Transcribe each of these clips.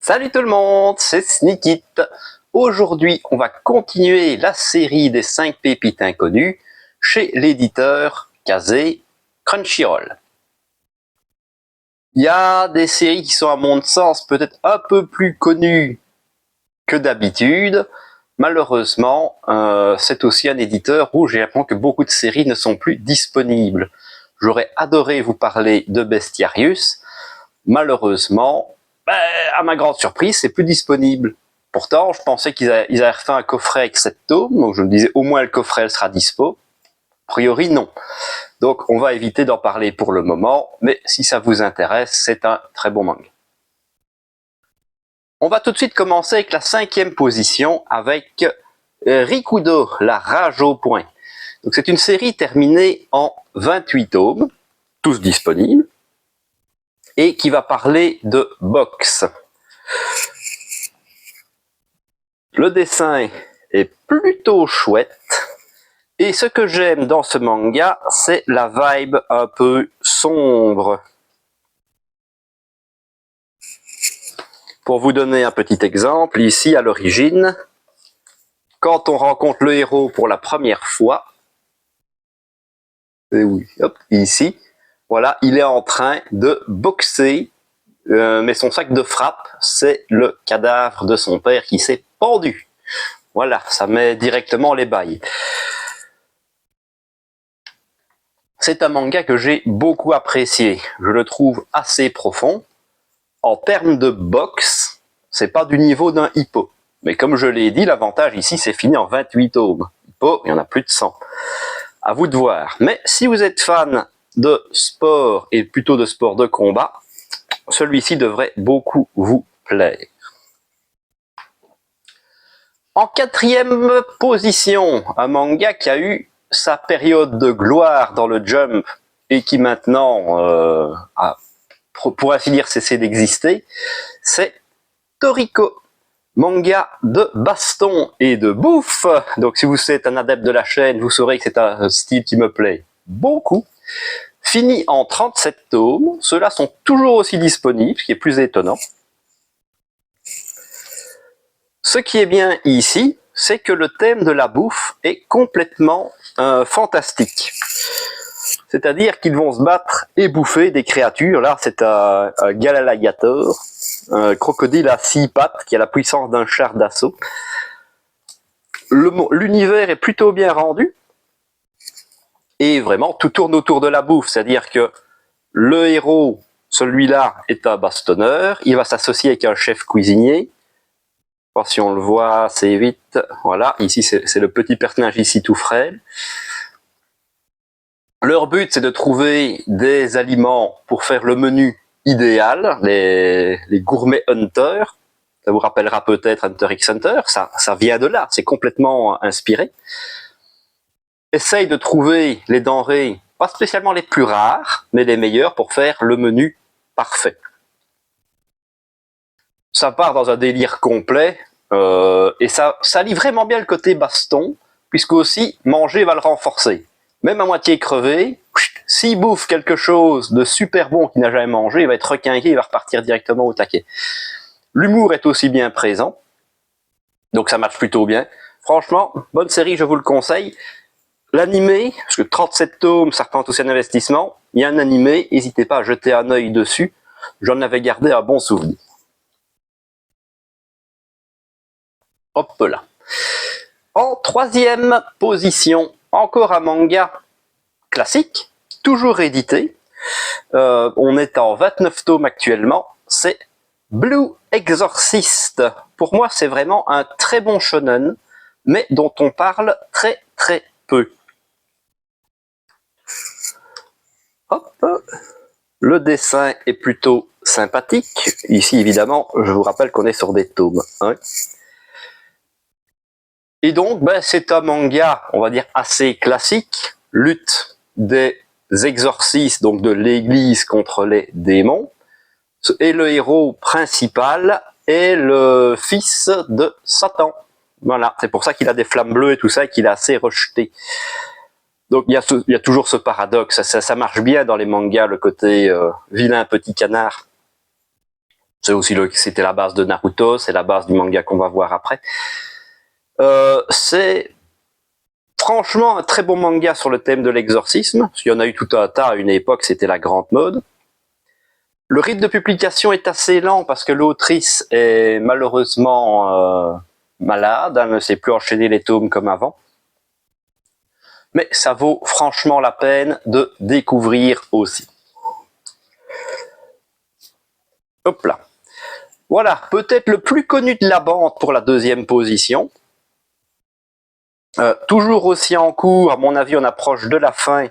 Salut tout le monde, c'est Sneakit. Aujourd'hui, on va continuer la série des 5 pépites inconnues chez l'éditeur Kazé Crunchyroll. Il y a des séries qui sont à mon sens peut-être un peu plus connues que d'habitude. Malheureusement, c'est aussi un éditeur où j'ai l'impression que beaucoup de séries ne sont plus disponibles. J'aurais adoré vous parler de Bestiarius. Malheureusement, à ma grande surprise, c'est plus disponible. Pourtant, je pensais qu'ils avaient refait un coffret avec 7 tomes, donc je me disais au moins le coffret sera dispo. A priori, non. Donc on va éviter d'en parler pour le moment, mais si ça vous intéresse, c'est un très bon manga. On va tout de suite commencer avec la 5e position avec Rikudo, la rage au poing. Donc c'est une série terminée en 28 tomes, tous disponibles, et qui va parler de boxe. Le dessin est plutôt chouette. Et ce que j'aime dans ce manga, c'est la vibe un peu sombre. Pour vous donner un petit exemple, ici à l'origine, quand on rencontre le héros pour la première fois, et oui, hop, ici, voilà, il est en train de boxer, mais son sac de frappe, c'est le cadavre de son père qui s'est pendu. Voilà, ça met directement les bails. C'est un manga que j'ai beaucoup apprécié. Je le trouve assez profond. En termes de boxe, c'est pas du niveau d'un hippo. Mais comme je l'ai dit, l'avantage ici, c'est fini en 28 tomes. Hippo, il y en a plus de 100. À vous de voir. Mais si vous êtes fan de sport et plutôt de sport de combat, celui-ci devrait beaucoup vous plaire. En 4e position, un manga qui a eu sa période de gloire dans le Jump et qui maintenant a, pour ainsi dire, cessé d'exister, c'est Toriko, manga de baston et de bouffe. Donc si vous êtes un adepte de la chaîne, vous saurez que c'est un style qui me plaît beaucoup. Fini en 37 tomes, ceux-là sont toujours aussi disponibles, ce qui est plus étonnant. Ce qui est bien ici, c'est que le thème de la bouffe est complètement fantastique. C'est-à-dire qu'ils vont se battre et bouffer des créatures. Là, c'est un Galalagator, un crocodile à 6 pattes qui a la puissance d'un char d'assaut. L'univers est plutôt bien rendu. Et vraiment, tout tourne autour de la bouffe. C'est-à-dire que le héros, celui-là, est un bastonneur. Il va s'associer avec un chef cuisinier. Si on le voit assez vite, voilà, ici c'est le petit personnage ici tout frêle. Leur but c'est de trouver des aliments pour faire le menu idéal, les gourmets hunters. Ça vous rappellera peut-être Hunter x Hunter, ça vient de là, c'est complètement inspiré. Essaye de trouver les denrées, pas spécialement les plus rares, mais les meilleures pour faire le menu parfait. Ça part dans un délire complet, et ça lie vraiment bien le côté baston, puisque aussi manger va le renforcer. Même à moitié crevé, s'il bouffe quelque chose de super bon qu'il n'a jamais mangé, il va être requinqué, il va repartir directement au taquet. L'humour est aussi bien présent, donc ça marche plutôt bien. Franchement, bonne série, je vous le conseille. L'animé, parce que 37 tomes, ça représente aussi un investissement, il y a un animé, n'hésitez pas à jeter un œil dessus, j'en avais gardé un bon souvenir. Hop là. En 3e position, encore un manga classique, toujours édité. On est en 29 tomes actuellement. C'est Blue Exorcist. Pour moi, c'est vraiment un très bon shonen, mais dont on parle très très peu. Hop. Le dessin est plutôt sympathique. Ici, évidemment, je vous rappelle qu'on est sur des tomes 1. Et donc, c'est un manga, on va dire, assez classique, lutte des exorcistes, donc de l'église contre les démons. Et le héros principal est le fils de Satan. Voilà, c'est pour ça qu'il a des flammes bleues et tout ça, et qu'il est assez rejeté. Donc il y a toujours ce paradoxe, ça marche bien dans les mangas, le côté vilain petit canard. C'était la base de Naruto, c'est la base du manga qu'on va voir après. C'est franchement un très bon manga sur le thème de l'exorcisme. Il y en a eu tout un tas à une époque, c'était la grande mode. Le rythme de publication est assez lent parce que l'autrice est malheureusement malade, elle ne sait plus enchaîner les tomes comme avant. Mais ça vaut franchement la peine de découvrir aussi. Hop là. Voilà, peut-être le plus connu de la bande pour la deuxième position. Toujours aussi en cours, à mon avis on approche de la fin,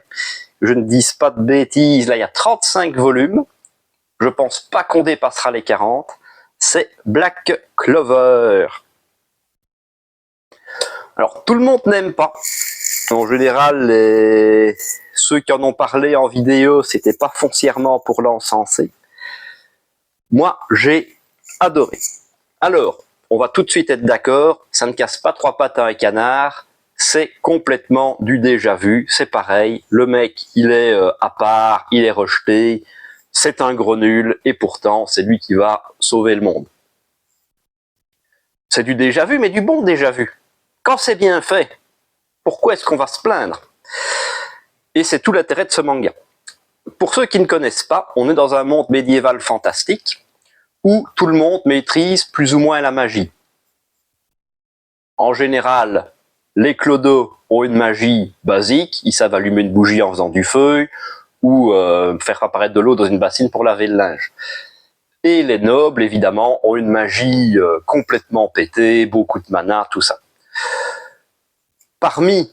je ne dise pas de bêtises, là il y a 35 volumes, je pense pas qu'on dépassera les 40, c'est Black Clover. Alors tout le monde n'aime pas, en général ceux qui en ont parlé en vidéo c'était pas foncièrement pour l'encenser. Moi j'ai adoré. Alors, on va tout de suite être d'accord, ça ne casse pas trois pattes à un canard, c'est complètement du déjà vu, c'est pareil, le mec il est à part, il est rejeté, c'est un gros nul, et pourtant c'est lui qui va sauver le monde. C'est du déjà vu, mais du bon déjà vu. Quand c'est bien fait, pourquoi est-ce qu'on va se plaindre? Et c'est tout l'intérêt de ce manga. Pour ceux qui ne connaissent pas, on est dans un monde médiéval fantastique, où tout le monde maîtrise plus ou moins la magie. En général, les clodos ont une magie basique, ils savent allumer une bougie en faisant du feu, ou faire apparaître de l'eau dans une bassine pour laver le linge. Et les nobles, évidemment, ont une magie complètement pétée, beaucoup de mana, tout ça. Parmi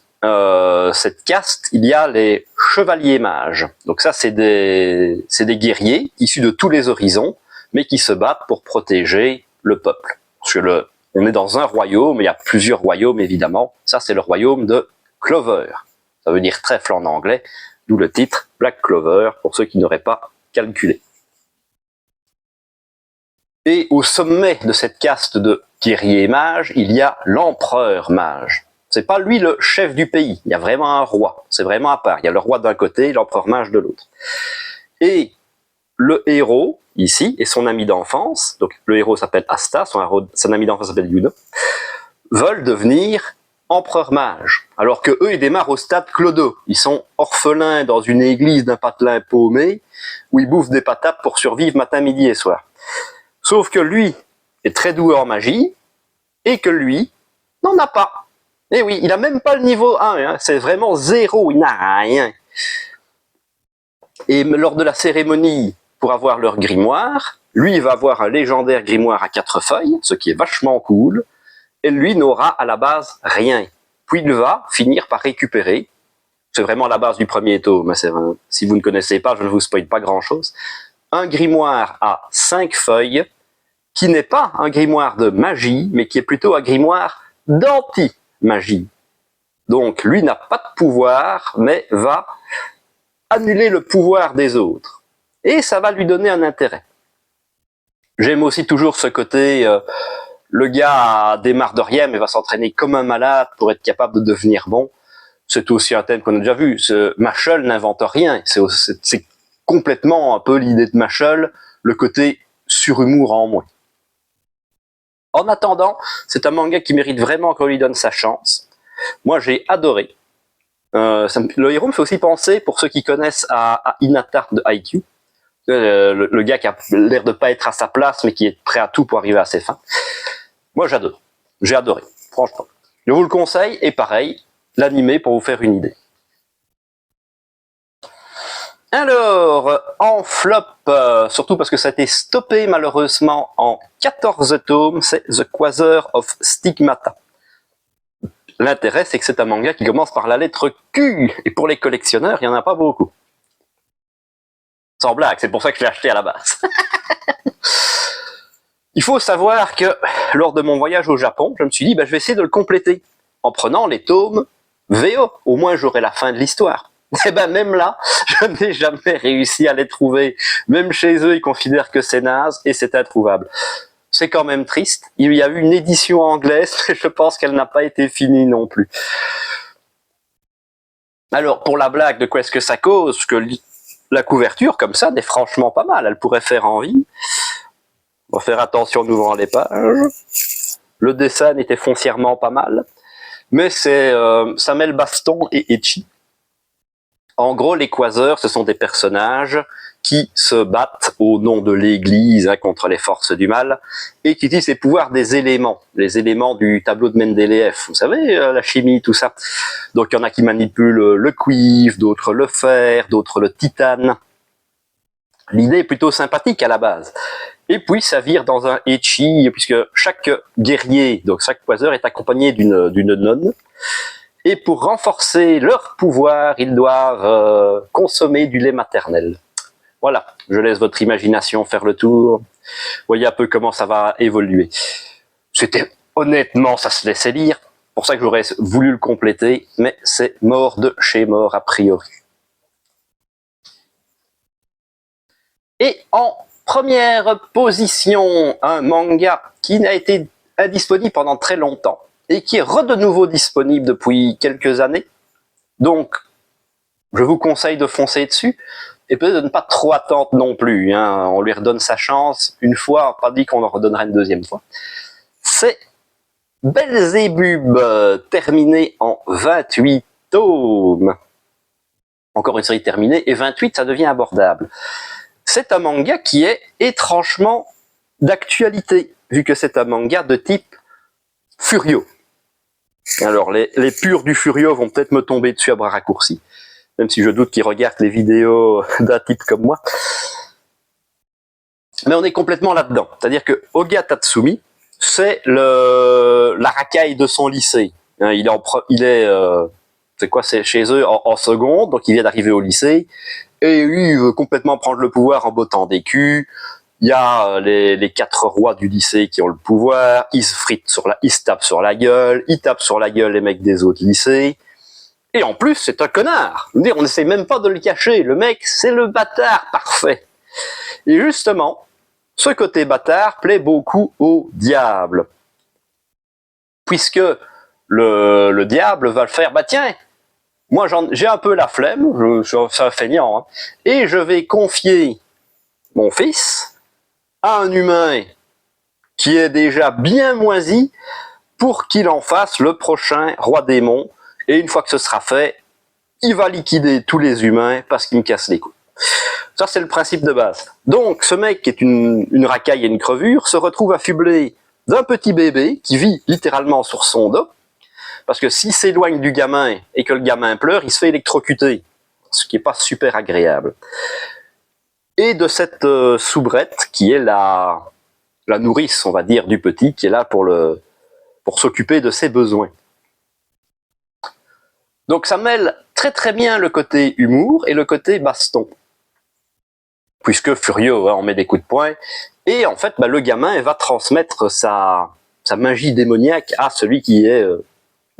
cette caste, il y a les chevaliers mages. Donc ça, c'est des guerriers issus de tous les horizons, mais qui se battent pour protéger le peuple. Parce que on est dans un royaume, il y a plusieurs royaumes évidemment. Ça, c'est le royaume de Clover. Ça veut dire trèfle en anglais, d'où le titre Black Clover, pour ceux qui n'auraient pas calculé. Et au sommet de cette caste de guerriers mages, il y a l'empereur mage. C'est pas lui le chef du pays, il y a vraiment un roi, c'est vraiment à part. Il y a le roi d'un côté, l'empereur mage de l'autre. Et le héros, ici, et son ami d'enfance, donc le héros s'appelle Asta, son ami d'enfance s'appelle Yuno, veulent devenir empereur mage, alors que eux ils démarrent au stade clodo. Ils sont orphelins dans une église d'un patelin paumé, où ils bouffent des patates pour survivre matin, midi et soir. Sauf que lui est très doué en magie, et que lui n'en a pas. Et oui, il a même pas le niveau 1, hein, c'est vraiment zéro, il n'a rien. Et lors de la cérémonie, pour avoir leur grimoire, lui il va avoir un légendaire grimoire à 4 feuilles, ce qui est vachement cool, et lui n'aura à la base rien. Puis il va finir par récupérer, c'est vraiment la base du premier tome, si vous ne connaissez pas, je ne vous spoil pas grand chose, un grimoire à 5 feuilles, qui n'est pas un grimoire de magie, mais qui est plutôt un grimoire d'anti-magie. Donc lui n'a pas de pouvoir, mais va annuler le pouvoir des autres. Et ça va lui donner un intérêt. J'aime aussi toujours ce côté, le gars démarre de rien, mais va s'entraîner comme un malade pour être capable de devenir bon. C'est aussi un thème qu'on a déjà vu. Machel n'invente rien. C'est complètement un peu l'idée de Machel, le côté surhumour en moins. En attendant, c'est un manga qui mérite vraiment qu'on lui donne sa chance. Moi, j'ai adoré. Le héros me fait aussi penser, pour ceux qui connaissent, à Hinata de Haikyuu. Le gars qui a l'air de pas être à sa place, mais qui est prêt à tout pour arriver à ses fins. Moi, j'adore. J'ai adoré, franchement. Je vous le conseille, et pareil, l'animé pour vous faire une idée. Alors, en flop, surtout parce que ça a été stoppé malheureusement en 14 tomes, c'est The Quasar of Stigmata. L'intérêt, c'est que c'est un manga qui commence par la lettre Q, et pour les collectionneurs, il n'y en a pas beaucoup. Sans blague, c'est pour ça que je l'ai acheté à la base. Il faut savoir que, lors de mon voyage au Japon, je me suis dit, je vais essayer de le compléter, en prenant les tomes VO, au moins j'aurai la fin de l'histoire. Et même là, je n'ai jamais réussi à les trouver. Même chez eux, ils considèrent que c'est naze, et c'est introuvable. C'est quand même triste. Il y a eu une édition anglaise, mais je pense qu'elle n'a pas été finie non plus. Alors, pour la blague, de quoi est-ce que ça cause? Que la couverture, comme ça, n'est franchement pas mal. Elle pourrait faire envie. On va faire attention en ouvrant les pages. Le dessin était foncièrement pas mal. Mais c'est Samuel Baston et Ecchi. En gros, les Quaseurs, ce sont des personnages qui se battent au nom de l'Église contre les forces du mal et qui utilisent les pouvoirs des éléments, les éléments du tableau de Mendeleïev, vous savez, la chimie, tout ça. Donc il y en a qui manipulent le cuivre, d'autres le fer, d'autres le titane. L'idée est plutôt sympathique à la base. Et puis ça vire dans un ecchi, puisque chaque guerrier, donc chaque Quaseur, est accompagné d'une nonne. Et pour renforcer leur pouvoir, ils doivent consommer du lait maternel. Voilà, je laisse votre imagination faire le tour. Voyez un peu comment ça va évoluer. C'était, honnêtement, ça se laissait lire. Pour ça que j'aurais voulu le compléter, mais c'est mort de chez mort a priori. Et en première position, un manga qui n'a été indisponible pendant très longtemps et qui est de nouveau disponible depuis quelques années. Donc, je vous conseille de foncer dessus et peut-être de ne pas trop attendre non plus. Hein. On lui redonne sa chance une fois, pas dit qu'on en redonnera une deuxième fois. C'est Belzébub, terminé en 28 tomes. Encore une série terminée, et 28, ça devient abordable. C'est un manga qui est étrangement d'actualité, vu que c'est un manga de type Furio. Alors, les purs du Furio vont peut-être me tomber dessus à bras raccourcis, même si je doute qu'ils regardent les vidéos d'un type comme moi. Mais on est complètement là-dedans. C'est-à-dire que Oga Tatsumi, c'est la racaille de son lycée. C'est chez eux en seconde, donc il vient d'arriver au lycée, et lui, il veut complètement prendre le pouvoir en bottant des culs. Il y a les 4 rois du lycée qui ont le pouvoir, ils se tapent sur la gueule, ils tapent sur la gueule les mecs des autres lycées. Et en plus, c'est un connard. On n'essaie même pas de le cacher. Le mec, c'est le bâtard parfait. Et justement, ce côté bâtard plaît beaucoup au diable. Puisque le diable va le faire, bah tiens, moi j'ai un peu la flemme, c'est un feignant, hein, et je vais confier mon fils à un humain qui est déjà bien moisi pour qu'il en fasse le prochain roi démon. Et une fois que ce sera fait, il va liquider tous les humains parce qu'il me casse les couilles. Ça, c'est le principe de base. Donc, ce mec qui est une racaille et une crevure se retrouve affublé d'un petit bébé qui vit littéralement sur son dos, parce que s'il s'éloigne du gamin et que le gamin pleure, il se fait électrocuter, ce qui n'est pas super agréable. Et de cette soubrette qui est la nourrice, on va dire, du petit, qui est là pour s'occuper de ses besoins. Donc ça mêle très très bien le côté humour et le côté baston. Puisque Furio, hein, on met des coups de poing, et en fait, le gamin va transmettre sa magie démoniaque à celui qui est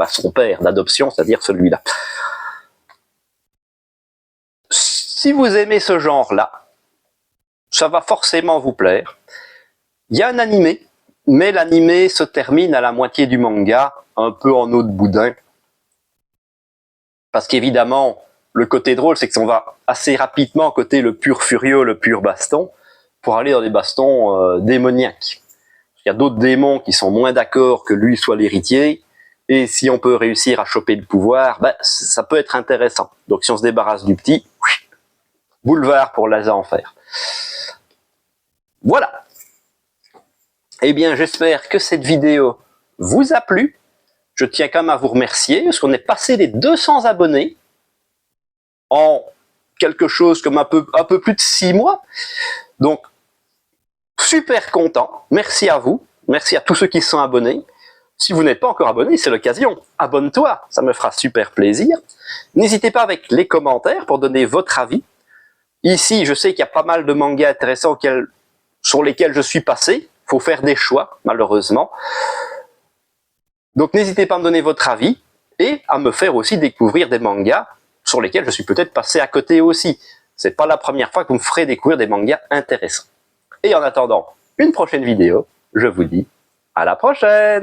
son père d'adoption, c'est-à-dire celui-là. Si vous aimez ce genre-là, ça va forcément vous plaire. Il y a un animé, mais l'animé se termine à la moitié du manga, un peu en eau de boudin. Parce qu'évidemment, le côté drôle, c'est qu'on va assez rapidement côté le pur Furio, le pur baston, pour aller dans des bastons démoniaques. Il y a d'autres démons qui sont moins d'accord que lui soit l'héritier, et si on peut réussir à choper le pouvoir, ça peut être intéressant. Donc si on se débarrasse du petit, boulevard pour l'Asa en fer. Voilà. Eh bien, j'espère que cette vidéo vous a plu. Je tiens quand même à vous remercier, parce qu'on est passé les 200 abonnés en quelque chose comme un peu plus de 6 mois. Donc, super content. Merci à vous. Merci à tous ceux qui se sont abonnés. Si vous n'êtes pas encore abonné, c'est l'occasion. Abonne-toi, ça me fera super plaisir. N'hésitez pas avec les commentaires pour donner votre avis. Ici, je sais qu'il y a pas mal de mangas intéressants sur lesquels je suis passé. Il faut faire des choix, malheureusement. Donc n'hésitez pas à me donner votre avis et à me faire aussi découvrir des mangas sur lesquels je suis peut-être passé à côté aussi. C'est pas la première fois que vous me ferez découvrir des mangas intéressants. Et en attendant une prochaine vidéo, je vous dis à la prochaine!